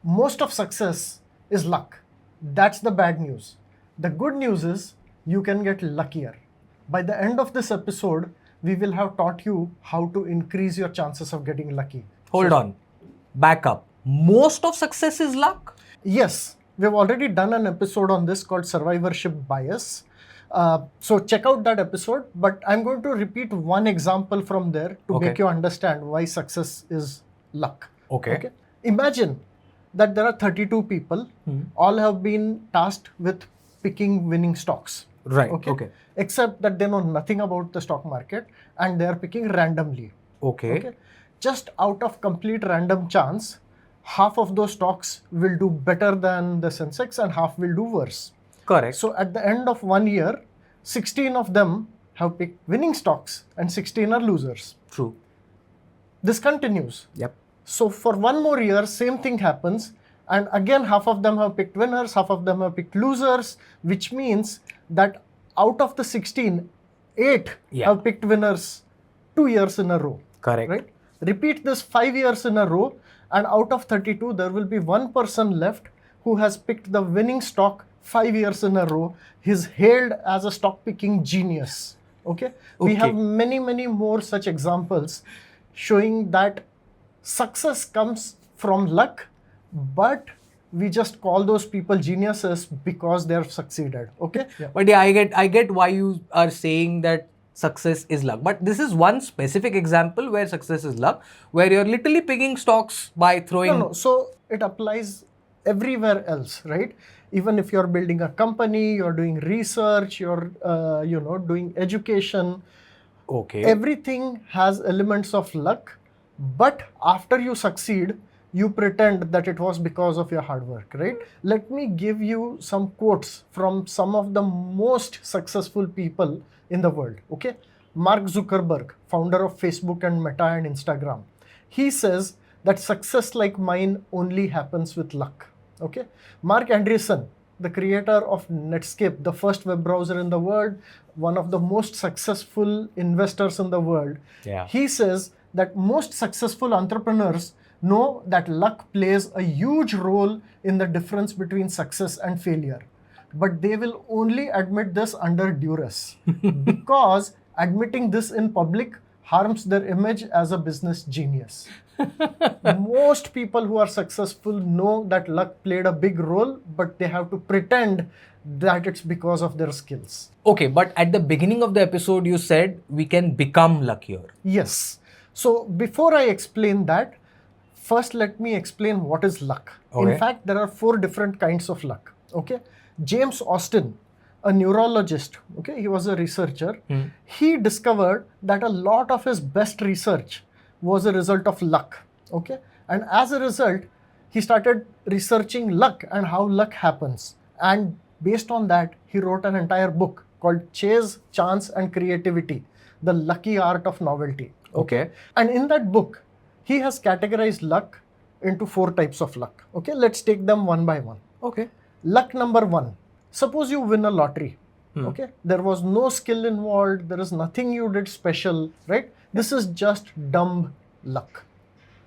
most of success is luck. That's the bad news. The good news is you can get luckier. By the end of this episode, we will have taught you how to increase your chances of getting lucky. Hold on. Back up. Most of success is luck? Yes, we've already done an episode on this called survivorship bias. So check out that episode, but I'm going to repeat one example from there to make you understand why success is luck. Okay. Imagine that there are 32 people, all have been tasked with picking winning stocks. Right. Okay. Except that they know nothing about the stock market and they are picking randomly. Okay. Just out of complete random chance, half of those stocks will do better than the Sensex and half will do worse. Correct. So at the end of 1 year, 16 of them have picked winning stocks and 16 are losers. True. This continues. Yep. So for 1 more year, same thing happens. And again, half of them have picked winners, half of them have picked losers, which means that out of the 16, 8 have picked winners 2 years in a row. Correct. Right? Repeat this 5 years in a row, and out of 32, there will be 1 person left who has picked the winning stock 5 years in a row. He's hailed as a stock picking genius. Okay? We have many, many more such examples showing that success comes from luck, but we just call those people geniuses because they have succeeded. Okay? But yeah, I get why you are saying that success is luck. But this is one specific example where success is luck, where you're literally picking stocks by throwing... No. So it applies everywhere else, right? Even if you're building a company, you're doing research, you're doing education. Okay. Everything has elements of luck, but after you succeed, you pretend that it was because of your hard work, right? Let me give you some quotes from some of the most successful people in the world, okay? Mark Zuckerberg, founder of Facebook and Meta and Instagram. He says that success like mine only happens with luck, okay? Mark Andreessen, the creator of Netscape, the first web browser in the world, one of the most successful investors in the world. He says that most successful entrepreneurs know that luck plays a huge role in the difference between success and failure. But they will only admit this under duress because admitting this in public harms their image as a business genius. Most people who are successful know that luck played a big role, but they have to pretend that it's because of their skills. Okay, but at the beginning of the episode, you said we can become luckier. Yes. So before I explain that, first let me explain what is luck. In fact, there are 4 different kinds of luck. Okay. James Austin, a neurologist, okay, he was a researcher. He discovered that a lot of his best research was a result of luck. Okay. And as a result, he started researching luck and how luck happens. And based on that, he wrote an entire book called Chase, Chance and Creativity, The Lucky Art of Novelty. Okay. And in that book, he has categorized luck into 4 types of luck. Okay, let's take them one by one. Okay. Luck number 1. Suppose you win a lottery. Okay, there was no skill involved. There is nothing you did special, right? This is just dumb luck.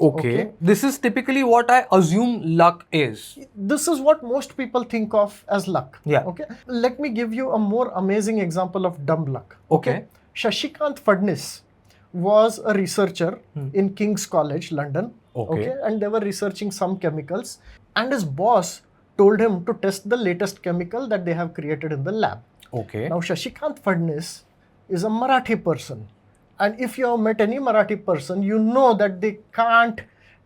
Okay. This is typically what I assume luck is. This is what most people think of as luck. Yeah. Okay. Let me give you a more amazing example of dumb luck. Okay. Shashikant Fadnis was a researcher in King's College, London. Okay. And they were researching some chemicals. And his boss told him to test the latest chemical that they have created in the lab. Okay. Now, Shashikant Fadnis is a Marathi person. And if you have met any Marathi person, you know that they can't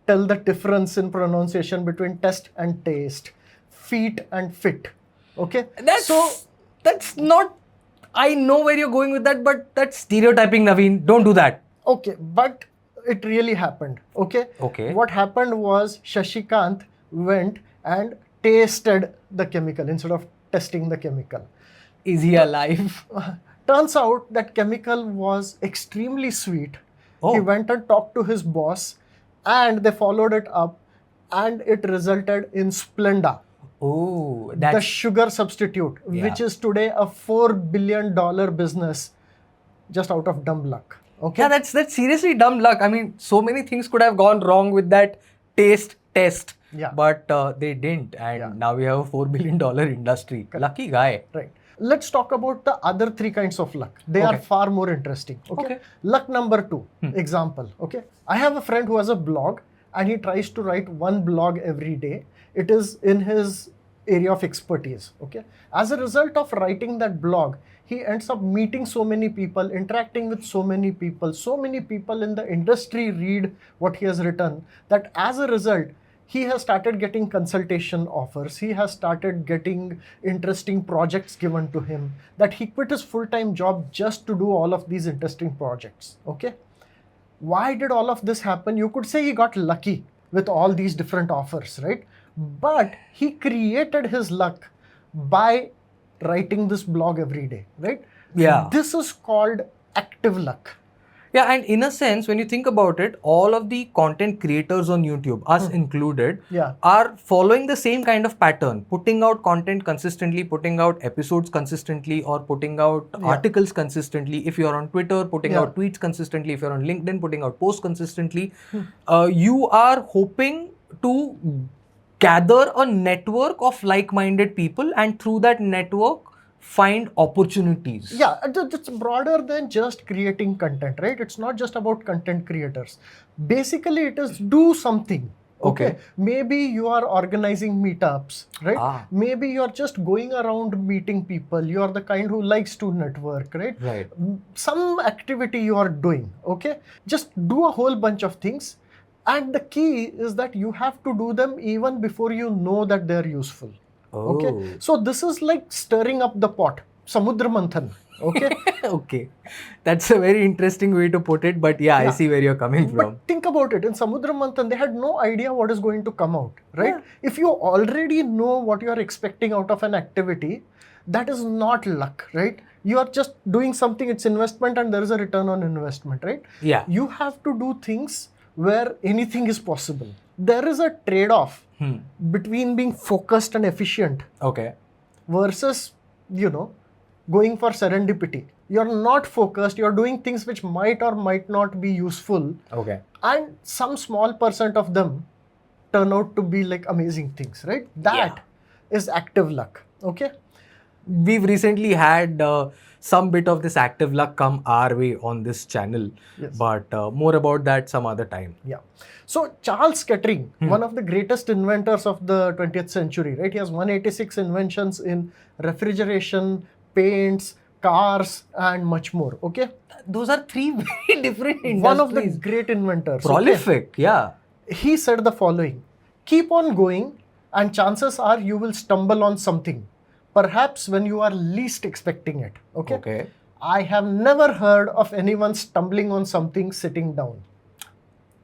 tell the difference in pronunciation between test and taste, feet and fit. Okay? That's not... I know where you're going with that, but that's stereotyping, Naveen. Don't do that. Okay, but it really happened. Okay? Okay. What happened was Shashikant went and tasted the chemical instead of testing the chemical. Is he alive? Turns out that chemical was extremely sweet. He went and talked to his boss and they followed it up and it resulted in Splenda. Oh, the sugar substitute, which is today a $4 billion business just out of dumb luck. Okay. Yeah, that's seriously dumb luck. I mean, so many things could have gone wrong with that taste test. Yeah. but they didn't. And Yeah. now we have a $4 billion industry. Lucky guy. Right. Let's talk about the other three kinds of luck. They are Okay. far more interesting. Okay. Okay. Luck number 2, example. Okay. I have a friend who has a blog and he tries to write one blog every day. It is in his area of expertise. Okay. As a result of writing that blog, he ends up meeting so many people, interacting with so many people. So many people in the industry read what he has written that as a result, he has started getting consultation offers. He has started getting interesting projects given to him, that he quit his full-time job just to do all of these interesting projects. Okay. Why did all of this happen? You could say he got lucky with all these different offers, right? But he created his luck by writing this blog every day, right? Yeah. This is called active luck. Yeah, and in a sense, when you think about it, all of the content creators on YouTube, us included, Yeah. are following the same kind of pattern, putting out content consistently, putting out episodes consistently, or putting out articles consistently. If you're on Twitter, putting out tweets consistently. If you're on LinkedIn, putting out posts consistently. You are hoping to gather a network of like-minded people, and through that network, find opportunities. Yeah, it's broader than just creating content, right? It's not just about content creators. Basically, it is do something. Okay. Maybe you are organizing meetups, right? Maybe you're just going around meeting people. You're the kind who likes to network, right? Right. Some activity you are doing, okay? Just do a whole bunch of things. And the key is that you have to do them even before you know that they're useful. Okay, so this is like stirring up the pot, Samudra Manthan. Okay. Okay, that's a very interesting way to put it, but yeah, I see where you're coming from. But think about it, in Samudra Manthan, they had no idea what is going to come out, right? If you already know what you are expecting out of an activity, that is not luck, right? You are just doing something, it's investment and there is a return on investment, right? Yeah. You have to do things where anything is possible. There is a trade-off between being focused and efficient versus, going for serendipity. You're not focused, you're doing things which might or might not be useful. And some small percent of them turn out to be like amazing things, right? That is active luck. Okay. We've recently had some bit of this active luck come our way on this channel, but more about that some other time. Yeah. So Charles Kettering, one of the greatest inventors of the 20th century, right? He has 186 inventions in refrigeration, paints, cars, and much more. Okay. Those are three very different industries. One of the great inventors. Prolific, yeah. He said the following: keep on going, and chances are you will stumble on something, perhaps when you are least expecting it. Okay. I have never heard of anyone stumbling on something sitting down.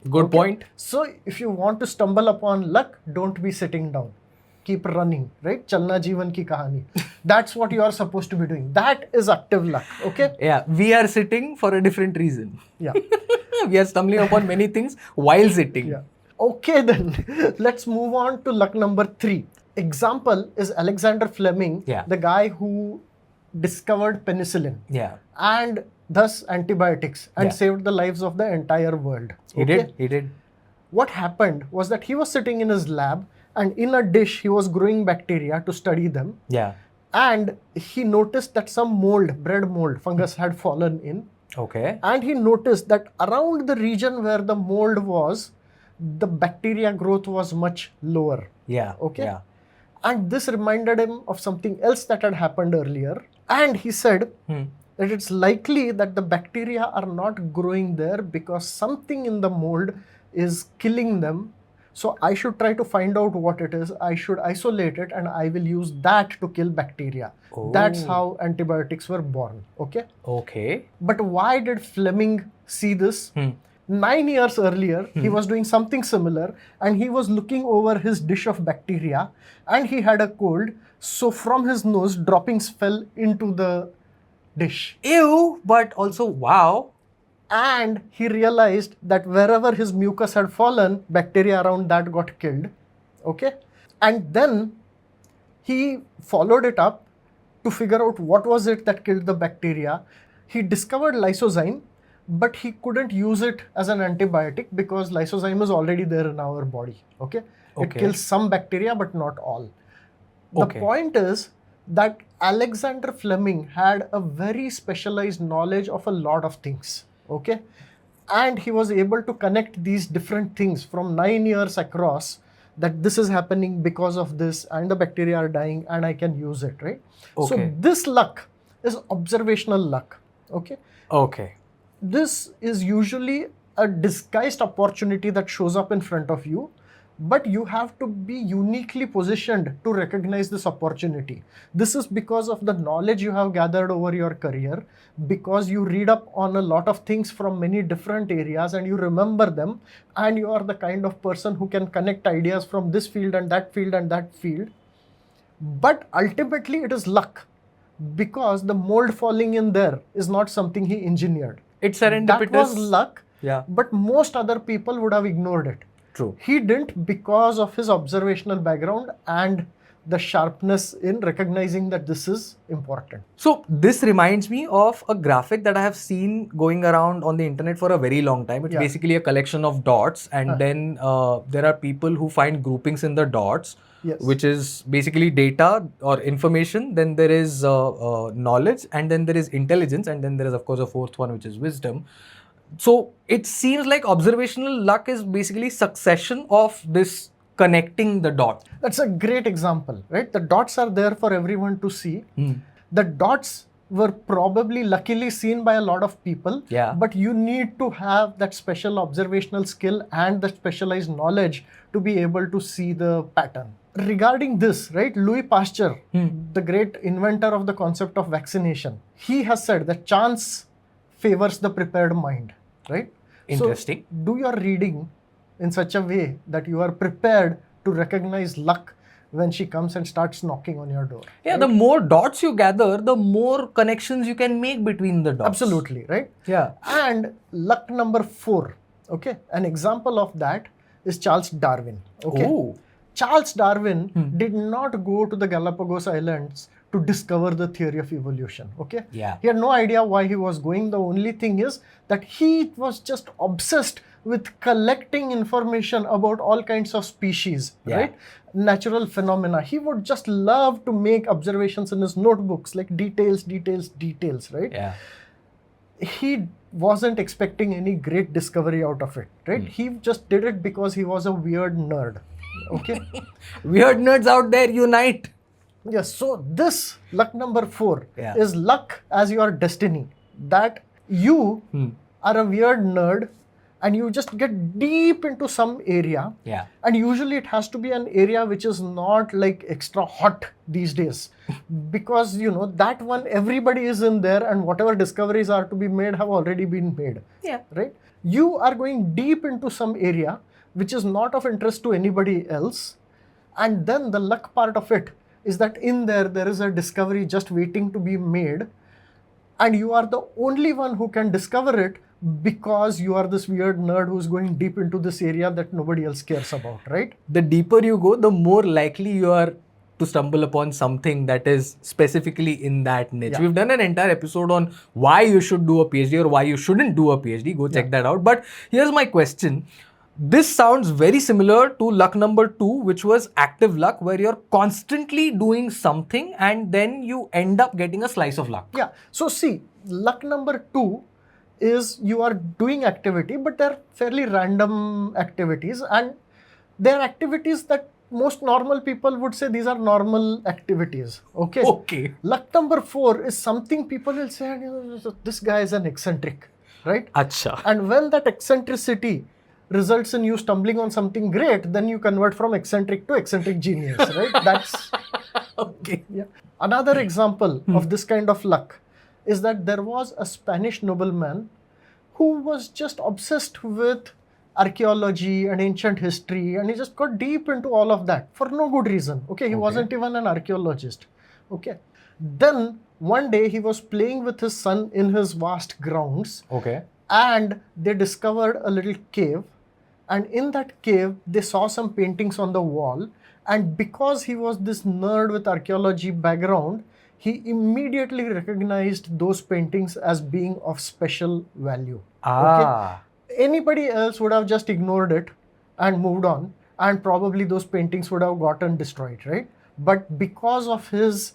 Good point. So if you want to stumble upon luck, don't be sitting down. Keep running, right? Chalna jeevan ki kahani. That's what you are supposed to be doing. That is active luck, okay? Yeah, we are sitting for a different reason. Yeah. We are stumbling upon many things while sitting. Yeah. Okay then, let's move on to luck number 3. Example is Alexander Fleming, the guy who discovered penicillin. And thus antibiotics, and saved the lives of the entire world. He did. What happened was that he was sitting in his lab, and in a dish he was growing bacteria to study them. And he noticed that some mold, bread mold, fungus had fallen in. And he noticed that around the region where the mold was, the bacteria growth was much lower. And this reminded him of something else that had happened earlier. And he said that it's likely that the bacteria are not growing there because something in the mold is killing them. So I should try to find out what it is. I should isolate it and I will use that to kill bacteria. That's how antibiotics were born. Okay. But why did Fleming see this? 9 years earlier, he was doing something similar and he was looking over his dish of bacteria and he had a cold. So from his nose, droppings fell into the dish. Ew, but also wow. And he realized that wherever his mucus had fallen, bacteria around that got killed. Okay. And then he followed it up to figure out what was it that killed the bacteria. He discovered lysozyme, but he couldn't use it as an antibiotic because lysozyme is already there in our body. Okay. It Okay. kills some bacteria, but not all. The Okay. point is that Alexander Fleming had a very specialized knowledge of a lot of things. Okay. And he was able to connect these different things from 9 years across, that this is happening because of this, and the bacteria are dying, and I can use it, right? So Okay. this luck is observational luck. Okay. Okay. This is usually a disguised opportunity that shows up in front of you, but you have to be uniquely positioned to recognize this opportunity. This is because of the knowledge you have gathered over your career, because you read up on a lot of things from many different areas and you remember them, and you are the kind of person who can connect ideas from this field and that field and that field. But ultimately it is luck, because the mold falling in there is not something he engineered. It's That serendipitous. was luck, Yeah. but most other people would have ignored it. True. He didn't, because of his observational background and the sharpness in recognizing that this is important. So this reminds me of a graphic that I have seen going around on the internet for a very long time. It's Yeah. basically a collection of dots, and then there are people who find groupings in the dots, Yes. which is basically data or information. Then there is knowledge, and then there is intelligence, and then there is of course a fourth one, which is wisdom. So it seems like observational luck is basically succession of this connecting the dot. That's a great example, right? The dots are there for everyone to see. The dots were probably luckily seen by a lot of people, Yeah. but you need to have that special observational skill and the specialized knowledge to be able to see the pattern. Regarding this, right, Louis Pasteur, the great inventor of the concept of vaccination, he has said that chance favors the prepared mind, right? Interesting. So do your reading in such a way that you are prepared to recognize luck when she comes and starts knocking on your door. Yeah, the more dots you gather, the more connections you can make between the dots. Absolutely, right? Yeah. And luck number 4, okay? An example of that is Charles Darwin, okay? Oh. Charles Darwin did not go to the Galapagos Islands to discover the theory of evolution, okay? Yeah. He had no idea why he was going. The only thing is that he was just obsessed with collecting information about all kinds of species, Yeah. right? Natural phenomena. He would just love to make observations in his notebooks, like details, right? Yeah. He wasn't expecting any great discovery out of it, right? He just did it because he was a weird nerd, okay? Weird nerds out there, unite. Yes, so this luck number 4 Yeah. is luck as your destiny. That you are a weird nerd and you just get deep into some area. Yeah. And usually it has to be an area which is not like extra hot these days. Because, you know, that one, everybody is in there and whatever discoveries are to be made have already been made. Yeah. Right? You are going deep into some area which is not of interest to anybody else. And then the luck part of it is that in there is a discovery just waiting to be made, and you are the only one who can discover it because you are this weird nerd who's going deep into this area that nobody else cares about, right? The deeper you go, the more likely you are to stumble upon something that is specifically in that niche. Yeah. We've done an entire episode on why you should do a PhD or why you shouldn't do a PhD. Go check that out. But here's my question. This sounds very similar to luck number 2, which was active luck, where you're constantly doing something and then you end up getting a slice of luck. Yeah. So see, luck number 2 is you are doing activity, but they're fairly random activities, and they're activities that most normal people would say these are normal activities. Okay. Okay. Luck number 4 is something people will say, this guy is an eccentric, right? Acha. And when that eccentricity results in you stumbling on something great, then you convert from eccentric to eccentric genius, right? That's Okay. yeah. Another example of this kind of luck is that there was a Spanish nobleman who was just obsessed with archaeology and ancient history, and he just got deep into all of that for no good reason. Okay, he wasn't even an archaeologist. Okay. Then one day he was playing with his son in his vast grounds, Okay. and they discovered a little cave, and in that cave they saw some paintings on the wall, and because he was this nerd with archaeology background, he immediately recognized those paintings as being of special value. Ah. Anybody else would have just ignored it and moved on, and probably those paintings would have gotten destroyed, right? But because of his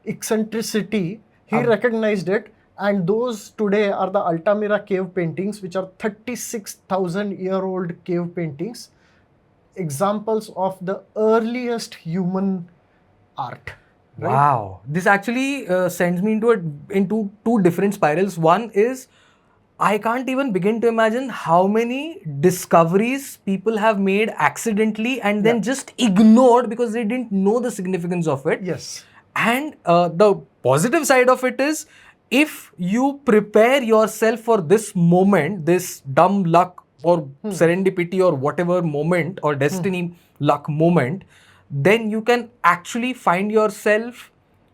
eccentricity, he recognized it, and those today are the Altamira cave paintings, which are 36,000-year-old cave paintings, examples of the earliest human art. Right? Wow, this actually sends me into two different spirals. One is, I can't even begin to imagine how many discoveries people have made accidentally and then just ignored because they didn't know the significance of it. Yes. And the positive side of it is, if you prepare yourself for this moment, this dumb luck or serendipity or whatever moment or destiny luck moment, then you can actually find yourself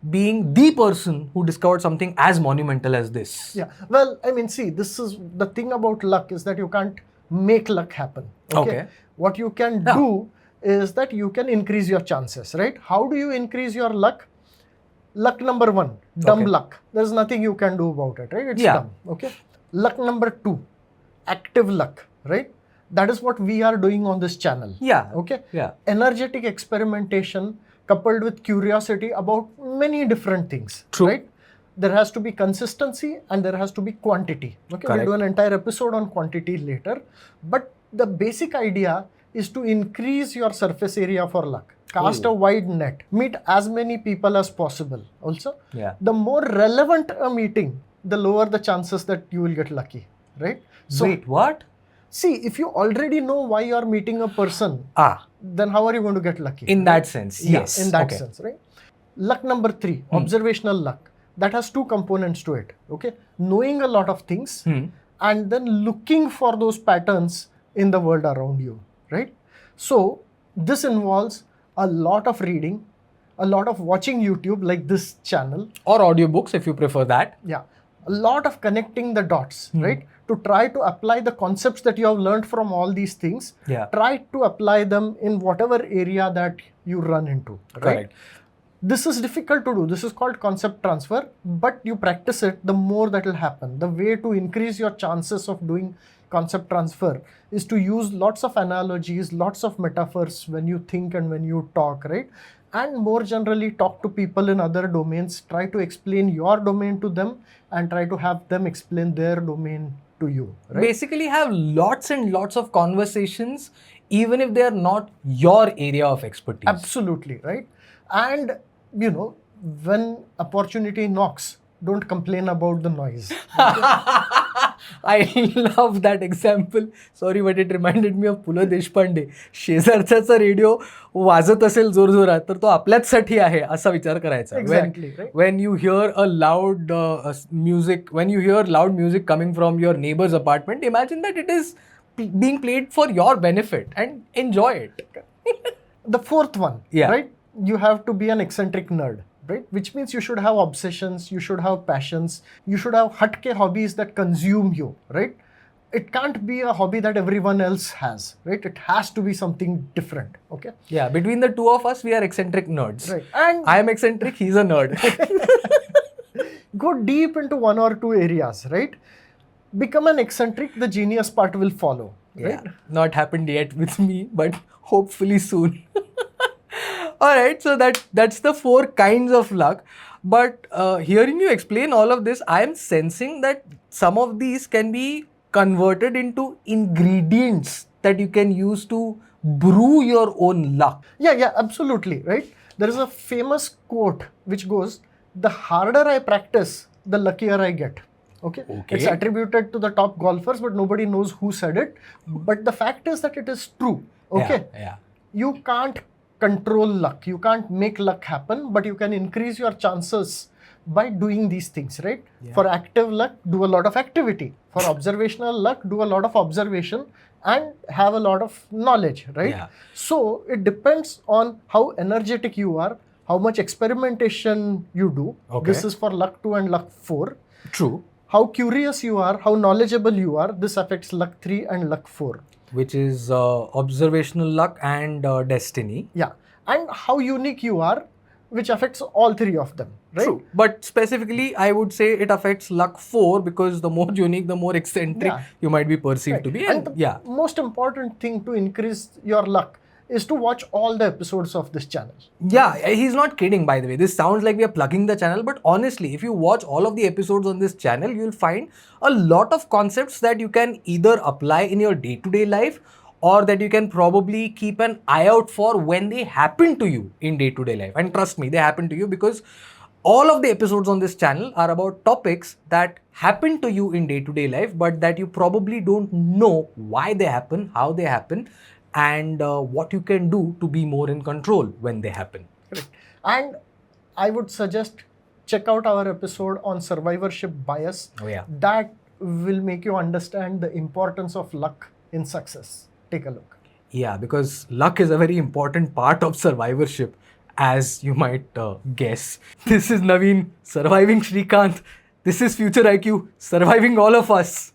being the person who discovered something as monumental as this. Yeah. Well, I mean, see, this is the thing about luck, is that you can't make luck happen. Okay. What you can do is that you can increase your chances, right? How do you increase your luck? Luck number one, dumb luck. There's nothing you can do about it, right? It's dumb. Okay. Luck number two, active luck, right? That is what we are doing on this channel. Yeah. Okay. Yeah. Energetic experimentation coupled with curiosity about many different things. True. Right? There has to be consistency and there has to be quantity. Okay. Correct. We'll do an entire episode on quantity later. But the basic idea is to increase your surface area for luck. Cast a wide net. Meet as many people as possible. Also, the more relevant a meeting, the lower the chances that you will get lucky. Right? So, wait, what? See, if you already know why you are meeting a person, then how are you going to get lucky? In that sense, yes. In that sense, right? Luck number three, observational luck. That has two components to it. Okay, knowing a lot of things and then looking for those patterns in the world around you. Right? So this involves a lot of reading, a lot of watching YouTube like this channel, or audiobooks if you prefer that. Yeah, a lot of connecting the dots, right? To try to apply the concepts that you have learned from all these things. Try to apply them in whatever area that you run into. Right? Correct. This is difficult to do. This is called concept transfer, but you practice it, the more that will happen. The way to increase your chances of doing concept transfer is to use lots of analogies, lots of metaphors when you think and when you talk, right? And more generally, talk to people in other domains. Try to explain your domain to them and try to have them explain their domain to you. Right? Basically, have lots and lots of conversations, even if they are not your area of expertise. Absolutely, right? And, you know, when opportunity knocks, don't complain about the noise. I love that example. Sorry, but it reminded me of Pula Deshpande. शेजारचा radio वाजत असेल जोरजोरात तर तो आपल्याचसाठी आहे असा विचार करायचा. Exactly, right? When you hear a loud music coming from your neighbor's apartment, imagine that it is being played for your benefit and enjoy it. The fourth one, right? You have to be an eccentric nerd. Right? Which means you should have obsessions, you should have passions, you should have hatke hobbies that consume you, right? It can't be a hobby that everyone else has, right? It has to be something different, okay? Yeah, between the two of us, we are eccentric nerds. Right. And I am eccentric, he's a nerd. Go deep into one or two areas, right? Become an eccentric, the genius part will follow, right? Not happened yet with me, but hopefully soon. Alright, so that's the 4 kinds of luck. But hearing you explain all of this, I am sensing that some of these can be converted into ingredients that you can use to brew your own luck. Yeah, absolutely, right? There is a famous quote which goes, the harder I practice, the luckier I get. Okay? It's attributed to the top golfers, but nobody knows who said it. But the fact is that it is true. Okay? Yeah. You can't control luck. You can't make luck happen, but you can increase your chances by doing these things, right? For active luck, do a lot of activity. For observational luck, do a lot of observation and have a lot of knowledge, right? So it depends on how energetic you are, how much experimentation you do. This is for luck 2 and luck 4. True. How curious you are, how knowledgeable you are. This affects luck 3 and luck 4. Which is observational luck and destiny. Yeah. And how unique you are, which affects all 3 of them, right? True. But specifically, I would say it affects luck 4 because the more unique, the more eccentric you might be perceived to be. And the most important thing to increase your luck is to watch all the episodes of this channel. Yeah, he's not kidding, by the way. This sounds like we are plugging the channel, but honestly, if you watch all of the episodes on this channel, you'll find a lot of concepts that you can either apply in your day-to-day life or that you can probably keep an eye out for when they happen to you in day-to-day life. And trust me, they happen to you because all of the episodes on this channel are about topics that happen to you in day-to-day life, but that you probably don't know why they happen, how they happen, and what you can do to be more in control when they happen. Correct. And I would suggest check out our episode on survivorship bias. Oh yeah. That will make you understand the importance of luck in success. Take a look. Yeah, because luck is a very important part of survivorship, as you might guess. This is Naveen surviving Srikanth. This is Future IQ surviving all of us.